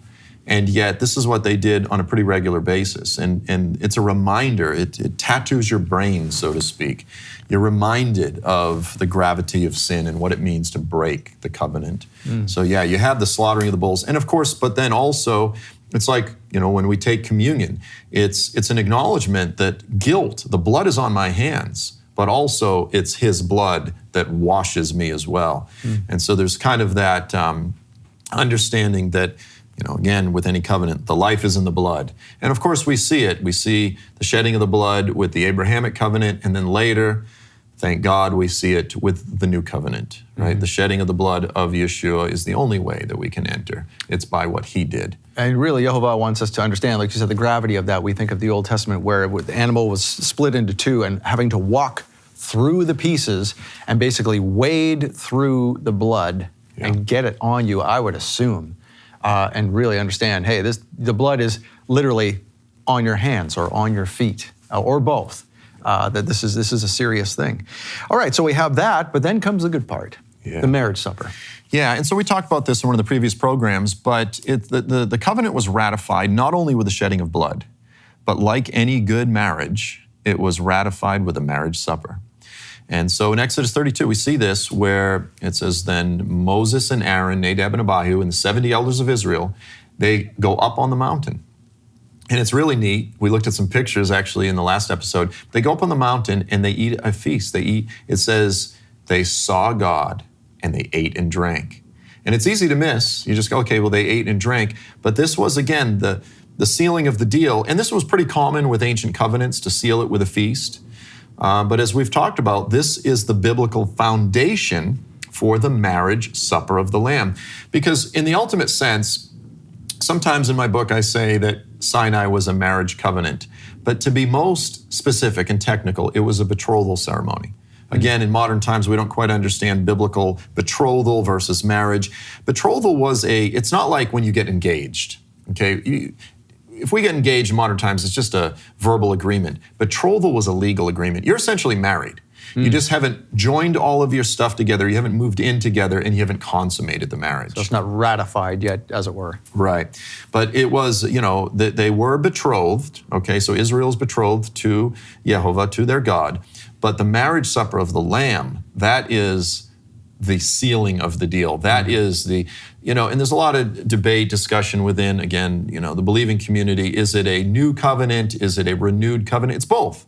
S4: And yet this is what they did on a pretty regular basis. And it's a reminder, it tattoos your brain, so to speak. You're reminded of the gravity of sin and what it means to break the covenant. So yeah, you have the slaughtering of the bulls. And of course, but then also, it's like, when we take communion, it's an acknowledgement that guilt, the blood is on my hands, but also it's his blood that washes me as well. And so there's kind of that understanding that, again, with any covenant, the life is in the blood. And of course, we see it. We see the shedding of the blood with the Abrahamic covenant, and then later, thank God, we see it with the new covenant, right? The shedding of the blood of Yeshua is the only way that we can enter. It's by what he did.
S2: And really, YeHoVaH wants us to understand, like you said, the gravity of that. We think of the Old Testament where the animal was split into two and having to walk through the pieces and basically wade through the blood and get it on you, I would assume. And really understand, hey, the blood is literally on your hands or on your feet or both. That this is a serious thing. All right, so we have that, but then comes the good part, the marriage supper.
S4: Yeah, and so we talked about this in one of the previous programs, but the covenant was ratified not only with the shedding of blood, but like any good marriage, it was ratified with a marriage supper. And so in Exodus 32, we see this where it says, then Moses and Aaron, Nadab and Abihu, and the 70 elders of Israel, they go up on the mountain. And it's really neat. We looked at some pictures actually in the last episode. They go up on the mountain and they eat a feast. It says, they saw God and they ate and drank. And it's easy to miss. You just go, okay, well, they ate and drank. But this was, again, the sealing of the deal. And this was pretty common with ancient covenants to seal it with a feast. But as we've talked about, this is the biblical foundation for the marriage supper of the Lamb. Because in the ultimate sense, sometimes in my book I say that Sinai was a marriage covenant. But to be most specific and technical, it was a betrothal ceremony. Again, in modern times, we don't quite understand biblical betrothal versus marriage. Betrothal it's not like when you get engaged, okay? If we get engaged in modern times, it's just a verbal agreement. Betrothal was a legal agreement. You're essentially married. You just haven't joined all of your stuff together. You haven't moved in together, and you haven't consummated the marriage.
S2: So it's not ratified yet, as it were.
S4: Right. But it was, they were betrothed. Okay, so Israel's betrothed to YeHoVaH, to their God. But the marriage supper of the Lamb, that is the sealing of the deal. That is and there's a lot of debate, discussion within, again, the believing community. Is it a new covenant? Is it a renewed covenant? It's both.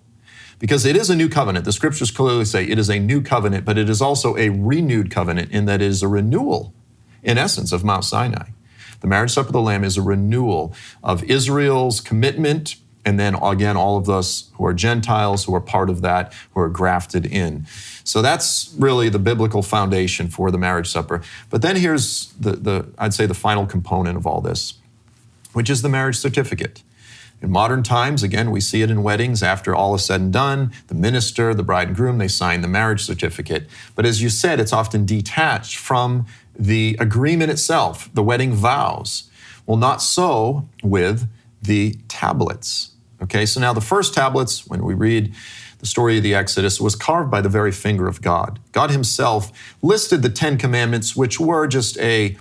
S4: Because it is a new covenant. The scriptures clearly say it is a new covenant, but it is also a renewed covenant in that it is a renewal, in essence, of Mount Sinai. The marriage supper of the Lamb is a renewal of Israel's commitment and then again, all of us who are Gentiles, who are part of that, who are grafted in. So that's really the biblical foundation for the marriage supper. But then here's I'd say the final component of all this, which is the marriage certificate. In modern times, again, we see it in weddings. After all is said and done, the minister, the bride and groom, they sign the marriage certificate. But as you said, it's often detached from the agreement itself, the wedding vows. Well, not so with the tablets. Okay, so now the first tablets, when we read the story of the Exodus, was carved by the very finger of God. God himself listed the 10 commandments, which were just a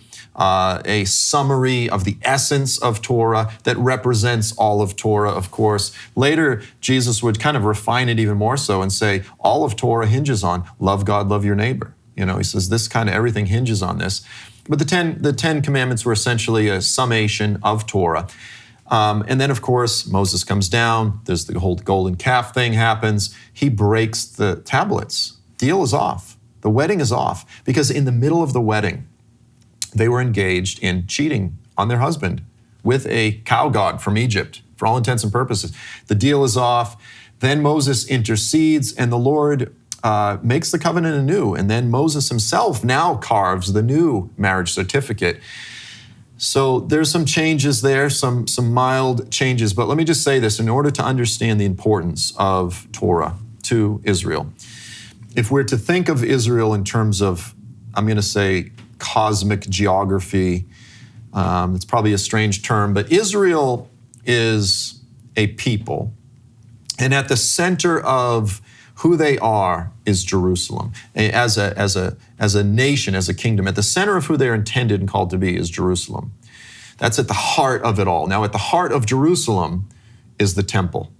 S4: summary of the essence of Torah that represents all of Torah, of course. Later, Jesus would kind of refine it even more so and say, all of Torah hinges on love God, love your neighbor. He says this kind of everything hinges on this. But the 10 commandments were essentially a summation of Torah. And then, of course, Moses comes down. There's the whole golden calf thing happens. He breaks the tablets. Deal is off. The wedding is off. Because in the middle of the wedding, they were engaged in cheating on their husband with a cow god from Egypt, for all intents and purposes. The deal is off. Then Moses intercedes, and the Lord makes the covenant anew. And then Moses himself now carves the new marriage certificate. So there's some changes there, some mild changes. But let me just say this, in order to understand the importance of Torah to Israel, if we're to think of Israel in terms of, I'm going to say, cosmic geography, it's probably a strange term, but Israel is a people. And at the center of who they are is Jerusalem. As a nation, as a kingdom, at the center of who they're intended and called to be is Jerusalem. That's at the heart of it all. Now, at the heart of Jerusalem is the temple.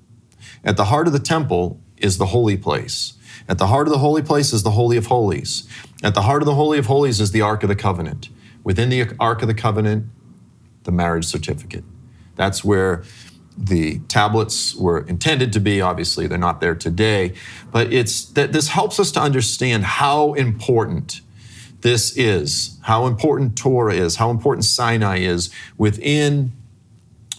S4: At the heart of the temple is the holy place. At the heart of the holy place is the Holy of Holies. At the heart of the Holy of Holies is the Ark of the Covenant. Within the Ark of the Covenant, the marriage certificate. That's where the tablets were intended to be. Obviously, they're not there today. But this helps us to understand how important this is, how important Torah is, how important Sinai is within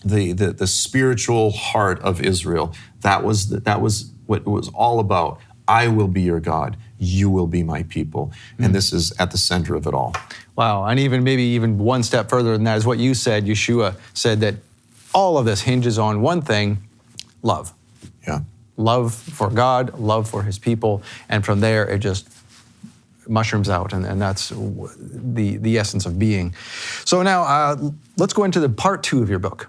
S4: the spiritual heart of Israel. That was what it was all about. I will be your God. You will be my people. And this is at the center of it all.
S2: Wow. And maybe even one step further than that is what you said. Yeshua said that all of this hinges on one thing, love.
S4: Yeah.
S2: Love for God, love for his people. And from there, it just mushrooms out. And that's the essence of being. So now let's go into the part 2 of your book.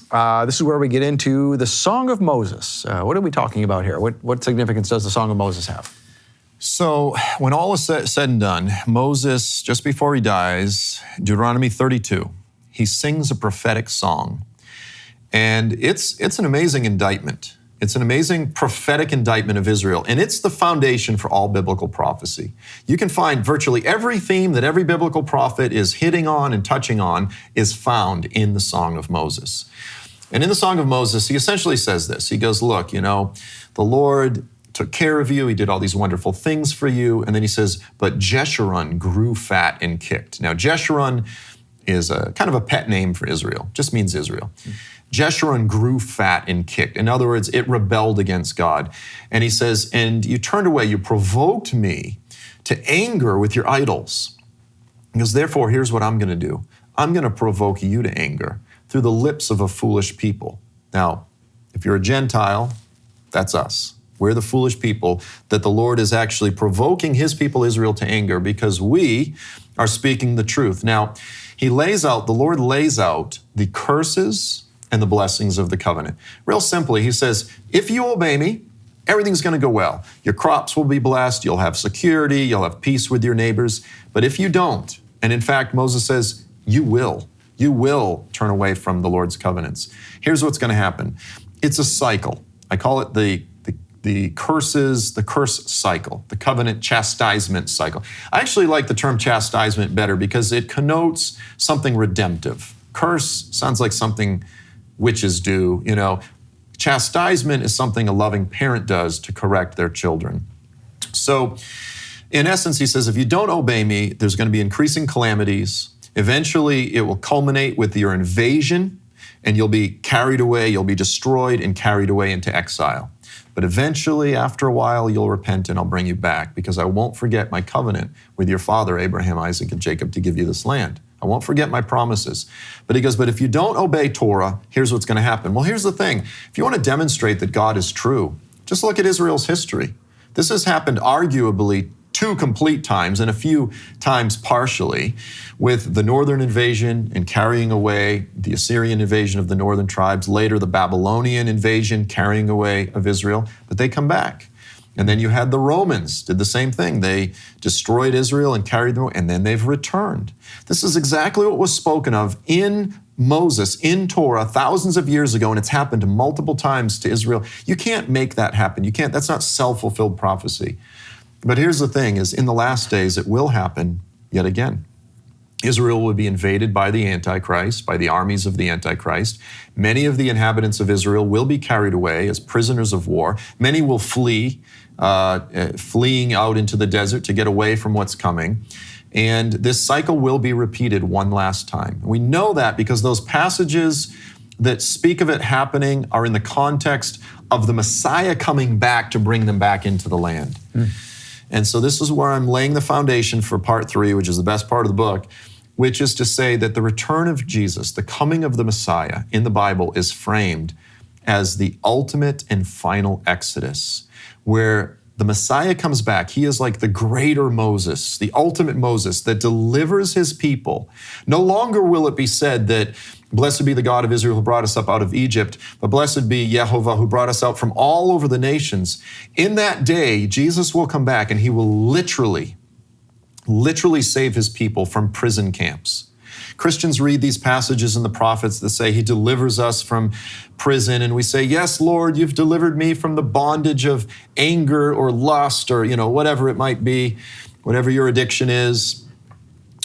S2: This is where we get into the Song of Moses. What are we talking about here? What significance does the Song of Moses have?
S4: So when all is said and done, Moses, just before he dies, Deuteronomy 32, he sings a prophetic song. And it's an amazing indictment. It's an amazing prophetic indictment of Israel. And it's the foundation for all biblical prophecy. You can find virtually every theme that every biblical prophet is hitting on and touching on is found in the Song of Moses. And in the Song of Moses, he essentially says this. He goes, look, the Lord took care of you. He did all these wonderful things for you. And then he says, but Jeshurun grew fat and kicked. Now, Jeshurun is a kind of a pet name for Israel. Just means Israel. Jeshurun grew fat and kicked. In other words, it rebelled against God. And he says, and you turned away, you provoked me to anger with your idols. Because therefore, here's what I'm going to do. I'm going to provoke you to anger through the lips of a foolish people. Now, if you're a Gentile, that's us. We're the foolish people that the Lord is actually provoking his people Israel to anger because we are speaking the truth. Now, the Lord lays out the curses and the blessings of the covenant. Real simply, he says, if you obey me, everything's going to go well. Your crops will be blessed. You'll have security. You'll have peace with your neighbors. But if you don't, and in fact, Moses says, you will turn away from the Lord's covenants. Here's what's going to happen. It's a cycle. I call it the curse cycle, the covenant chastisement cycle. I actually like the term chastisement better because it connotes something redemptive. Curse sounds like something witches do, Chastisement is something a loving parent does to correct their children. So, in essence, he says, if you don't obey me, there's going to be increasing calamities. Eventually, it will culminate with your invasion and you'll be carried away, you'll be destroyed and carried away into exile. But eventually, after a while, you'll repent and I'll bring you back because I won't forget my covenant with your father, Abraham, Isaac, and Jacob to give you this land. I won't forget my promises. But he goes, but if you don't obey Torah, here's what's going to happen. Well, here's the thing. If you want to demonstrate that God is true, just look at Israel's history. This has happened arguably 2 complete times and a few times partially, with the northern invasion and carrying away the Assyrian invasion of the northern tribes, later the Babylonian invasion carrying away of Israel, but they come back. And then you had the Romans did the same thing. They destroyed Israel and carried them away, and then they've returned. This is exactly what was spoken of in Moses, in Torah, thousands of years ago, and it's happened multiple times to Israel. You can't make that happen. You can't, that's not self-fulfilled prophecy. But here's the thing, is in the last days, it will happen yet again. Israel will be invaded by the Antichrist, by the armies of the Antichrist. Many of the inhabitants of Israel will be carried away as prisoners of war. Many will flee, fleeing out into the desert to get away from what's coming. And this cycle will be repeated one last time. We know that because those passages that speak of it happening are in the context of the Messiah coming back to bring them back into the land. And so this is where I'm laying the foundation for part 3, which is the best part of the book, which is to say that the return of Jesus, the coming of the Messiah in the Bible, is framed as the ultimate and final Exodus, where the Messiah comes back. He is like the greater Moses, the ultimate Moses that delivers his people. No longer will it be said that blessed be the God of Israel who brought us up out of Egypt, but blessed be YeHoVaH who brought us out from all over the nations. In that day, Jesus will come back and he will literally save his people from prison camps. Christians read these passages in the prophets that say he delivers us from prison, and we say, yes, Lord, you've delivered me from the bondage of anger or lust or, whatever it might be, whatever your addiction is.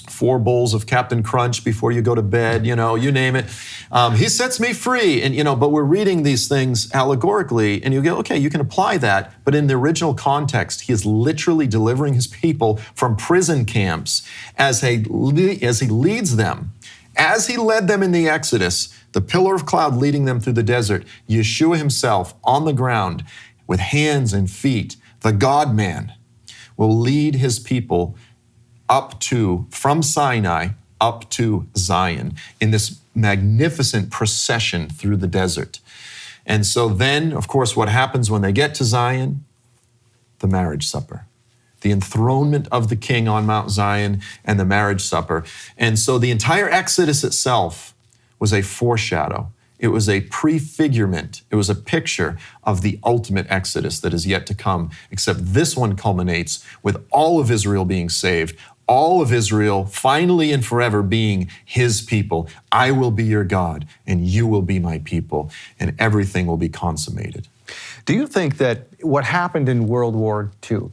S4: 4 bowls of Captain Crunch before you go to bed, you name it. He sets me free. And, but we're reading these things allegorically, and you go, okay, you can apply that. But in the original context, he is literally delivering his people from prison camps as he leads them. As he led them in the Exodus, the pillar of cloud leading them through the desert, Yeshua himself on the ground with hands and feet, the God-man, will lead his people from Sinai up to Zion in this magnificent procession through the desert. And so then, of course, what happens when they get to Zion? The marriage supper, the enthronement of the king on Mount Zion and the marriage supper. And so the entire Exodus itself was a foreshadow. It was a prefigurement. It was a picture of the ultimate Exodus that is yet to come, except this one culminates with all of Israel being saved, all of Israel finally and forever being his people. I will be your God and you will be my people, and everything will be consummated.
S2: Do you think that what happened in World War II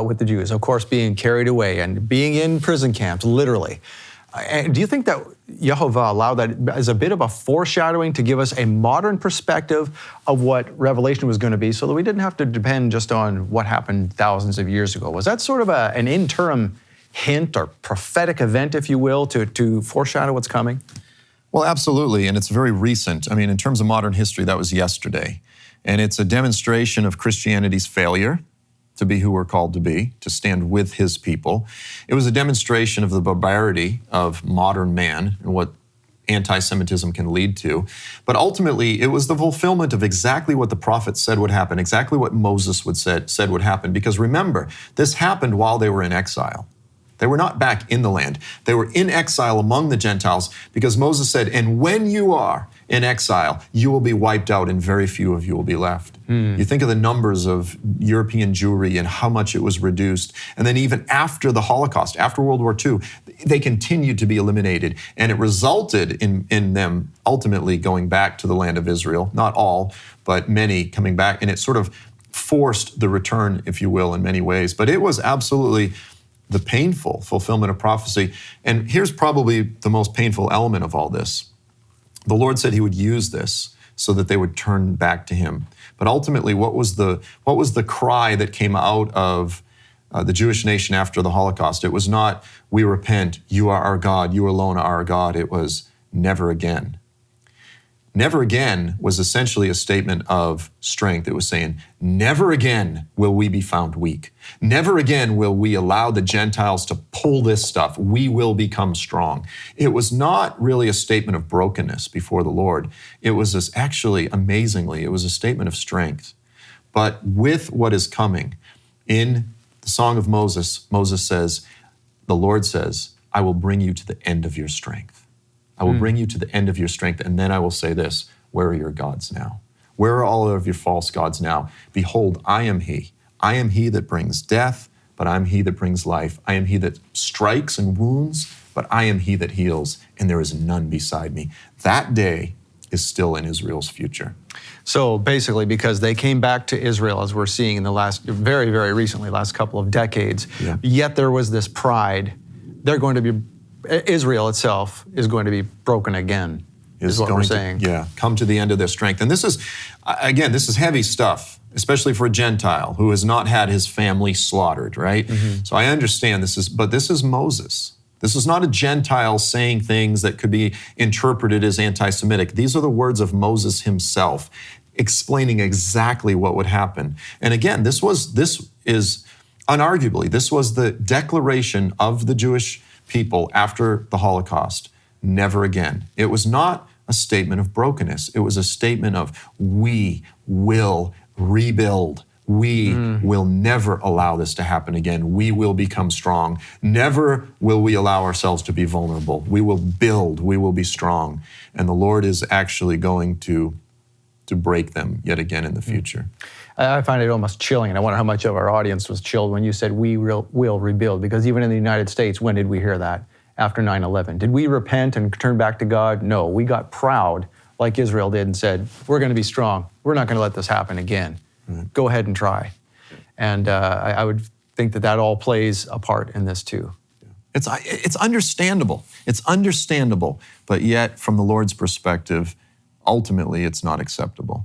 S2: with the Jews, of course, being carried away and being in prison camps, literally, do you think that YeHoVaH allowed that as a bit of a foreshadowing to give us a modern perspective of what Revelation was going to be, so that we didn't have to depend just on what happened thousands of years ago? Was that sort of an interim hint or prophetic event, if you will, to foreshadow what's coming?
S4: Well, absolutely, and it's very recent. I mean, in terms of modern history, that was yesterday. And it's a demonstration of Christianity's failure to be who we're called to be, to stand with his people. It was a demonstration of the barbarity of modern man and what anti-Semitism can lead to. But ultimately, it was the fulfillment of exactly what the prophets said would happen, exactly what Moses said would happen. Because remember, this happened while they were in exile. They were not back in the land. They were in exile among the Gentiles because Moses said, and when you are in exile, you will be wiped out and very few of you will be left. You think of the numbers of European Jewry and how much it was reduced. And then even after the Holocaust, after World War II, they continued to be eliminated. And it resulted in them ultimately going back to the land of Israel. Not all, but many coming back. And it sort of forced the return, if you will, in many ways. But it was absolutely the painful fulfillment of prophecy. And here's probably the most painful element of all this. The Lord said he would use this so that they would turn back to him. But ultimately, what was the cry that came out of the Jewish nation after the Holocaust? It was not, we repent, you are our God, you alone are our God. It was, never again. Never again was essentially a statement of strength. It was saying, never again will we be found weak. Never again will we allow the Gentiles to pull this stuff. We will become strong. It was not really a statement of brokenness before the Lord. It was actually, amazingly, it was a statement of strength. But with what is coming, in the Song of Moses, Moses says, the Lord says, I will bring you to the end of your strength. I will bring you to the end of your strength, and then I will say this, where are your gods now? Where are all of your false gods now? Behold, I am he. I am he that brings death, but I'm he that brings life. I am he that strikes and wounds, but I am he that heals, and there is none beside me. That day is still in Israel's future.
S2: So basically, because they came back to Israel, as we're seeing in the last, very, very recently, last couple of decades, yet there was this pride, they're going to be, Israel itself is going to be broken again, is what we're saying.
S4: Come to the end of their strength. And this is, again, this is heavy stuff, especially for a Gentile who has not had his family slaughtered, right? So I understand but this is Moses. This is not a Gentile saying things that could be interpreted as anti-Semitic. These are the words of Moses himself, explaining exactly what would happen. And again, this is unarguably, this was the declaration of the Jewish people after the Holocaust. Never again. It was not a statement of brokenness. It was a statement of, we will rebuild. We will never allow this to happen again. We will become strong. Never will we allow ourselves to be vulnerable. We will build. We will be strong. And the Lord is actually going to break them yet again in the future.
S2: I find it almost chilling, and I wonder how much of our audience was chilled when you said we will rebuild, because even in the United States, when did we hear that? After 9/11. Did we repent and turn back to God? No, we got proud like Israel did and said, we're going to be strong. We're not going to let this happen again. Go ahead and try. And I would think that all plays a part in this too.
S4: It's understandable. It's understandable, but yet from the Lord's perspective, ultimately it's not acceptable.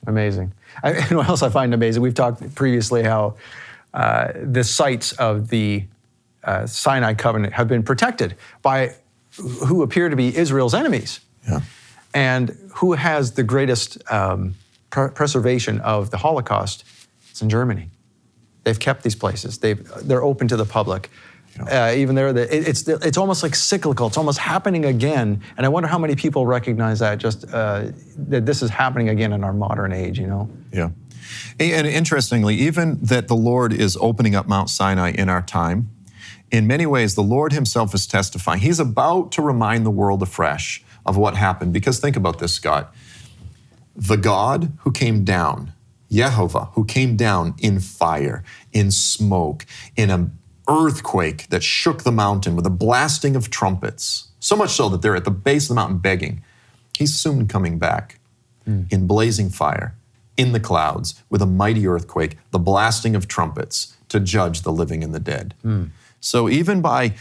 S2: Amazing. And what else I find amazing, we've talked previously how the sites of the Sinai Covenant have been protected by who appear to be Israel's enemies. And who has the greatest preservation of the Holocaust? It's in Germany. They've kept these places. They're open to the public. Even there, it's almost like cyclical. It's almost happening again. And I wonder how many people recognize that, just that this is happening again in our modern age, you know?
S4: And interestingly, even that the Lord is opening up Mount Sinai in our time, in many ways, the Lord himself is testifying. He's about to remind the world afresh of what happened. Because think about this, Scott. The God who came down, YeHoVaH, who came down in fire, in smoke, in an earthquake that shook the mountain with a blasting of trumpets, so much so that they're at the base of the mountain begging. He's soon coming back in blazing fire, in the clouds, with a mighty earthquake, the blasting of trumpets to judge the living and the dead. So even by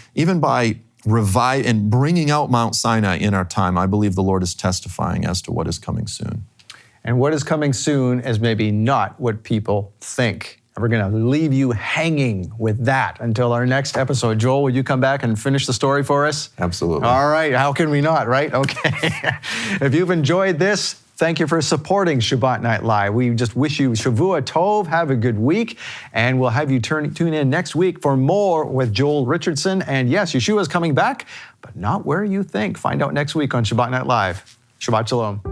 S4: revive and bringing out Mount Sinai in our time, I believe the Lord is testifying as to what is coming soon.
S2: And what is coming soon is maybe not what people think. And we're going to leave you hanging with that until our next episode. Joel, will you come back and finish the story for us?
S4: Absolutely.
S2: All right. How can we not, right? Okay. If you've enjoyed this, thank you for supporting Shabbat Night Live. We just wish you Shavua Tov, have a good week, and we'll have you tune in next week for more with Joel Richardson. And yes, Yeshua is coming back, but not where you think. Find out next week on Shabbat Night Live. Shabbat Shalom.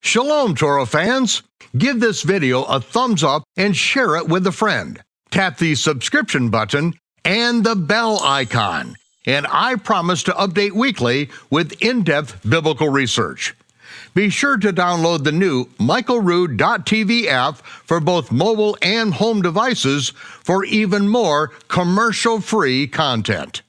S8: Shalom, Torah fans. Give this video a thumbs up and share it with a friend. Tap the subscription button and the bell icon. And I promise to update weekly with in-depth biblical research. Be sure to download the new michaelrood.tv app for both mobile and home devices for even more commercial-free content.